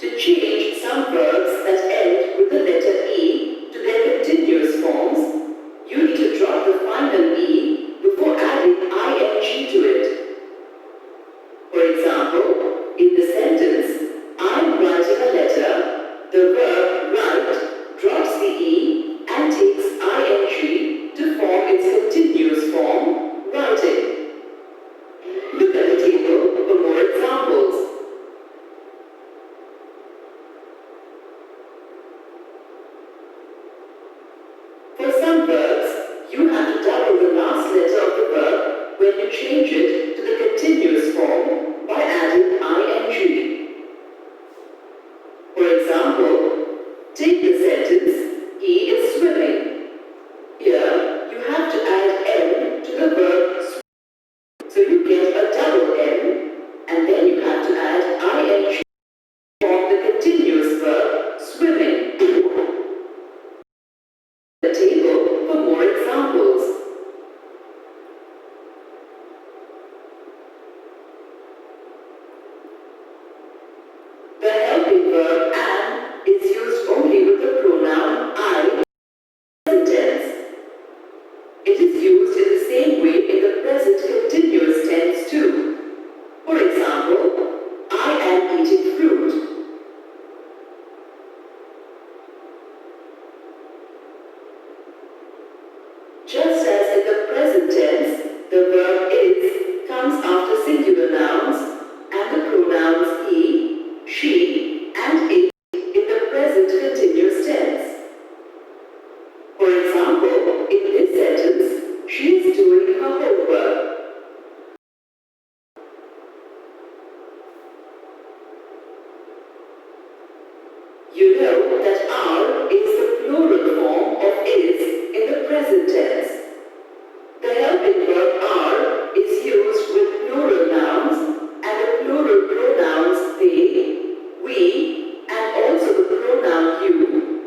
To change some verbs that end with the letter E to their continuous forms, you need to drop the final E before adding ing to it. For example, in the sentence, I'm writing a letter, the verb write drops the E and takes ing to form its continuous form, writing. Look at the table for more examples. For some verbs, you have to double the last letter of the verb when you change it to the continuous form by adding ing. For example, take the sentence, he is swimming. Here, you have to add n to the verb swim. So you get a double n, and then you have to add ing to form the continuous verb swimming. The table for more examples. The helping verb an is used only with the pronoun I in the present tense. It is used in the same way in the present continuous tense too. For example, I am eating fruit. Just as in the present tense, the verb is comes after singular nouns and the pronouns he, she, and it in the present continuous tense. For example, in this sentence, she is doing her homework. You know that are is the plural form of is in the present tense. The helping verb are is used with plural nouns and the plural pronouns they, we, and also the pronoun you,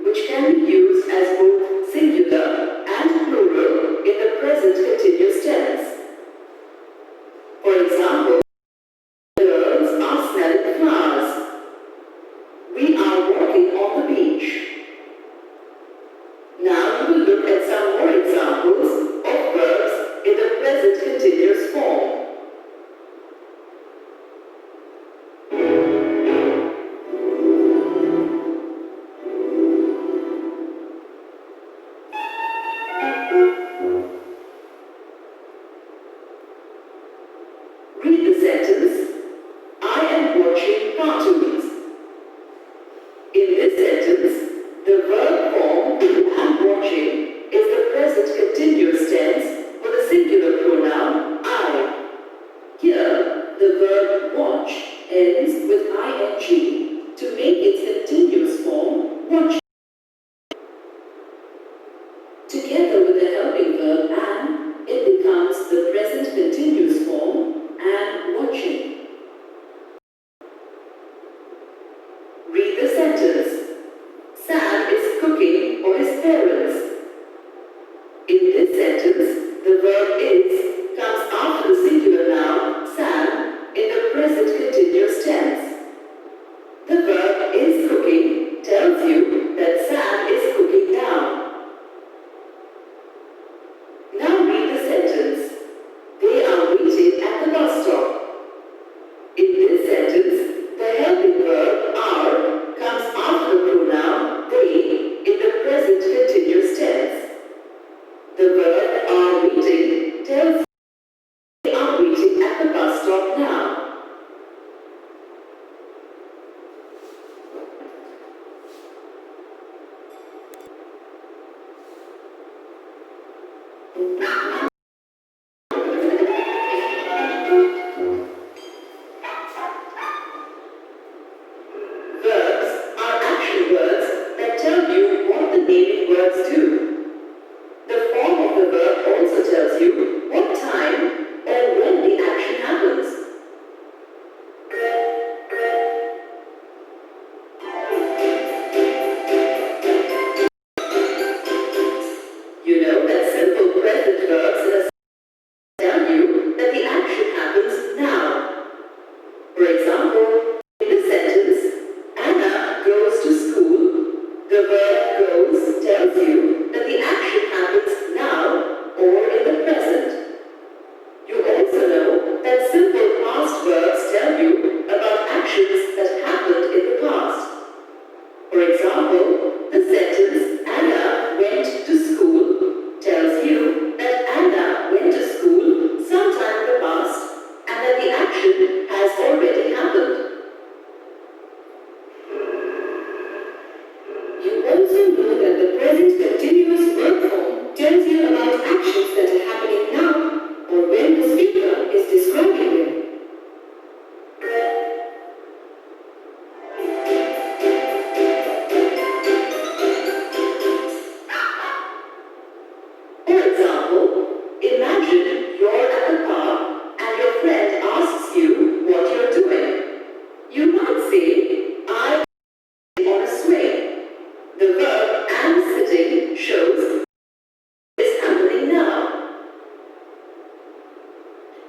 which can be used as both singular and plural in the present continuous tense. For example, girls are smelling flowers. We are walking on the beach. Now we will look at some more examples of verbs in the present continuous form. Read the sentence, I am watching cartoons. In this sentence, the verb form am watching is the present continuous tense for the singular pronoun I. Here, the verb watch ends with ing to make its continuous form watching. Together with the helping verb an, it becomes the present continuous form and watching. Read the sentence. Sam is cooking for his parents. In this sentence, the verb is comes after the singular noun Sam in the present continuous tense. The verb is cooking.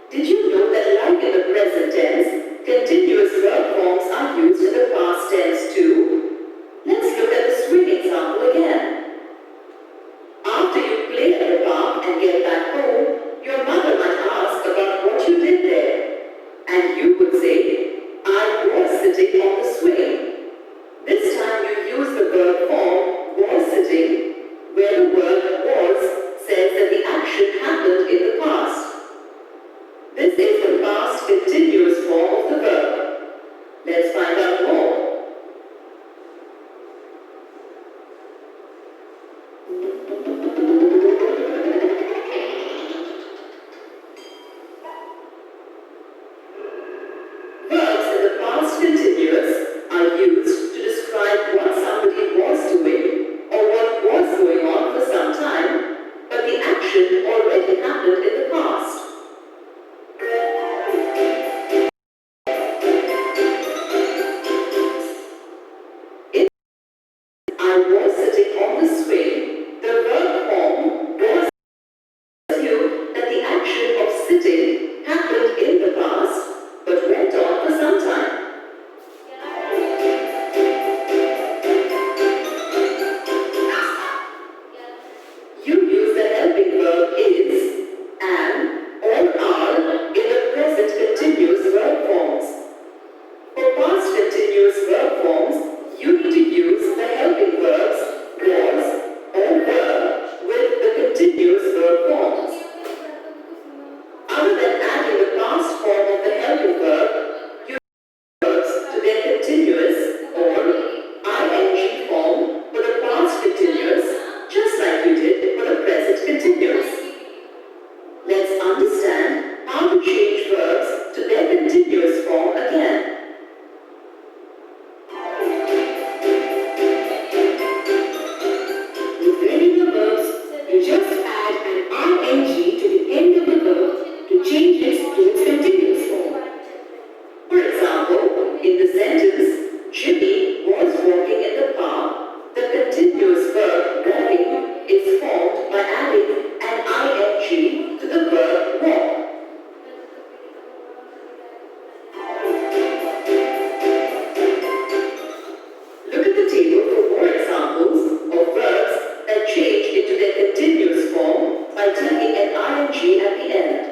Did you know that like in the present tense, continuous verb forms are used in the past tense too? Let's look at the swing example again. After you play at the park and get back home, your mother might ask about what you did there. And you would say, I was sitting on the swing. This time you use the verb form was sitting, where the word was says that the action happened in the past. This is the past continuous form of the verb. Let's find out more. Verbs in the past continuous are used to describe what somebody was doing or what was going on for some time, but the action already happened in the past. I was sitting on the swing, the verb form was tells you that the action of sitting happened in the past but went on for some time. You use the helping verb is, am, or are in the present continuous verb forms. For past continuous verb forms, you need to use the helping verbs was or were with the continuous verb forms. Other than adding the past form of the helping verb, you add verbs to their continuous or ing form for the past continuous, just like you did for the present continuous. Let's understand how to change verbs to their continuous form again. With regular verbs, you just add an ing to the end of the verb to change it to its continuous form. For example, in the sentence, Jimmy was walking in the park, the continuous verb walking is formed by adding an ing to the verb walk. Look at the table for more examples of verbs that change into their continuous form by taking an ing at the end.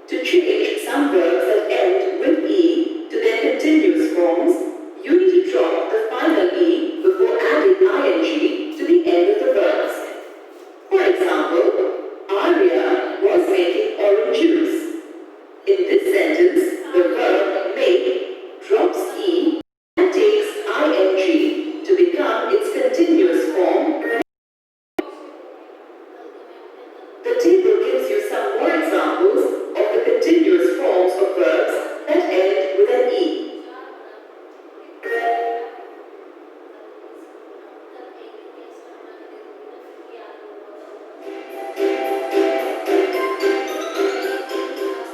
To change some verbs that end with E to their continuous forms, you need to drop the final E before adding ing to the end of the verbs. For example, Arya was making orange juice. In this sentence, the verb make drops E and takes ing to become its continuous form. The table gives you some more examples of the continuous forms of verbs that end with an E.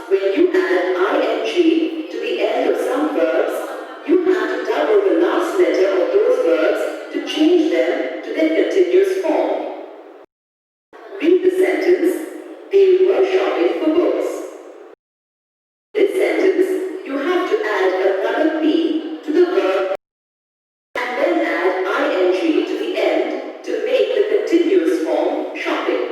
When you add ing to the end of some verbs, you have to double the last letter of those verbs to change them to their continuous form. Read the sentence, they were shopping for books. This sentence, you have to add another P to the verb and then add ing to the end to make the continuous form shopping.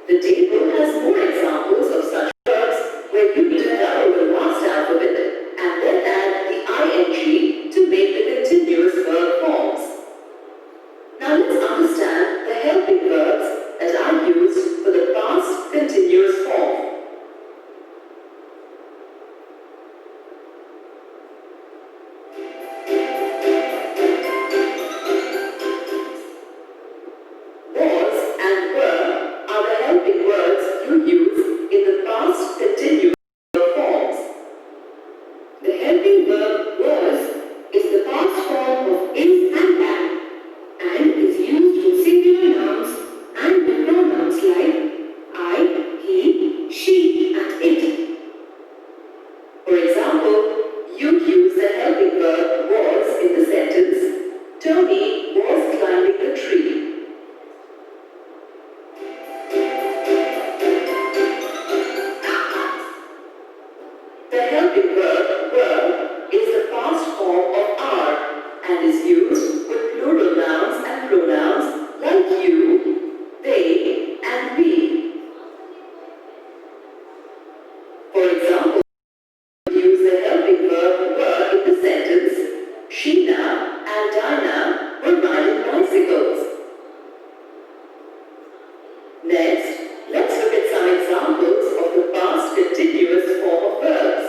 The table has more examples of such verbs where you need to double the last alphabet and then add the ing to make the continuous verb forms. Now let's understand the helping verbs that are used for the past continuous form. Was and were are the helping words you use in the past continuous forms. The helping verb was is the past form of is and am and is used with singular nouns and with pronouns like I, he, she, and it. For example, you'd use the helping verb was in the sentence. Tony was climbing the tree. The helping verb were is the past form of are and is used with plural nouns and pronouns like you, they, and we. For example, use the helping verb were in the sentence. Sheena and Dinah were riding bicycles. Next, let's look at some examples of the past continuous form of verbs.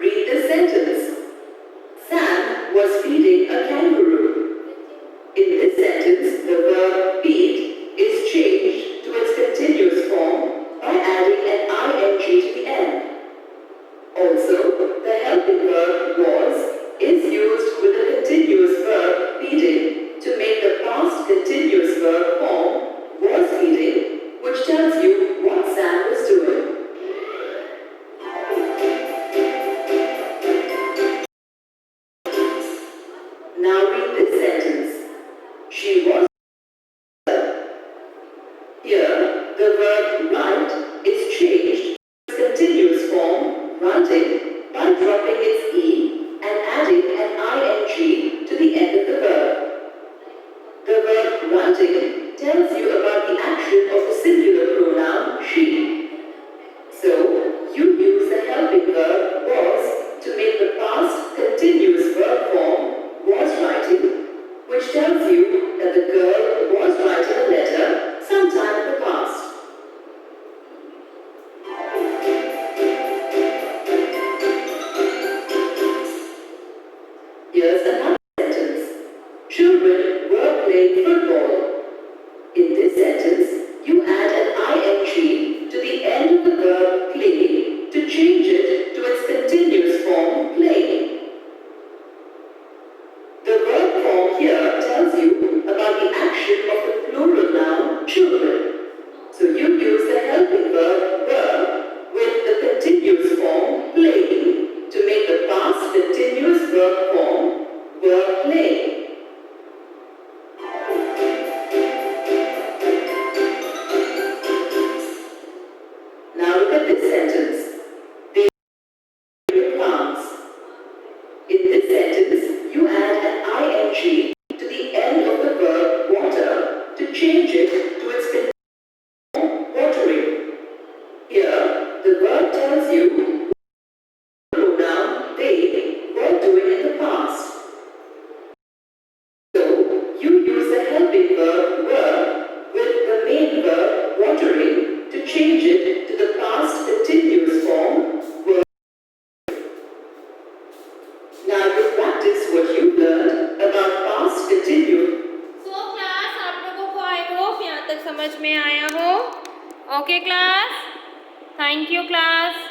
Read the sentence. Sam was feeding a kangaroo. In this sentence, the verb feed is changed to its continuous form by adding an ing to the end. Also, the helping verb was is used with the continuous verb feeding to make the past continuous verb form was feeding, which tells you what Sam was doing. Now read this sentence. She was. Here, the verb write is changed to its continuous form, writing, by dropping its e and adding an ing to the end of the verb. The verb writing tells you about the action of the singular pronoun she. So, you use the helping verb was to make the past continuous verb form was writing, which tells you that the girl was writing a letter sometime in the past. Here's another sentence. Children were playing football. In this sentence, you add an ing to the end of the verb play to change it to its continuous form playing. The verb form here tells you about the action of the plural noun children. So you use the helping verb were with the continuous form playing to make the past continuous verb form were playing. Now look at this sentence. They were plants. In this sentence, you add an ing to the end of the verb water to change it to its continuous form watering. Here, the verb tells you what the pronoun they were doing in the past. So, you use the helping verb were with the main verb watering to change it to the past continuous form were. Now you practice what you learned about past continuous. So class, आप लोगों को I hope यहाँ तक समझ में आया हो. Okay class, thank you class.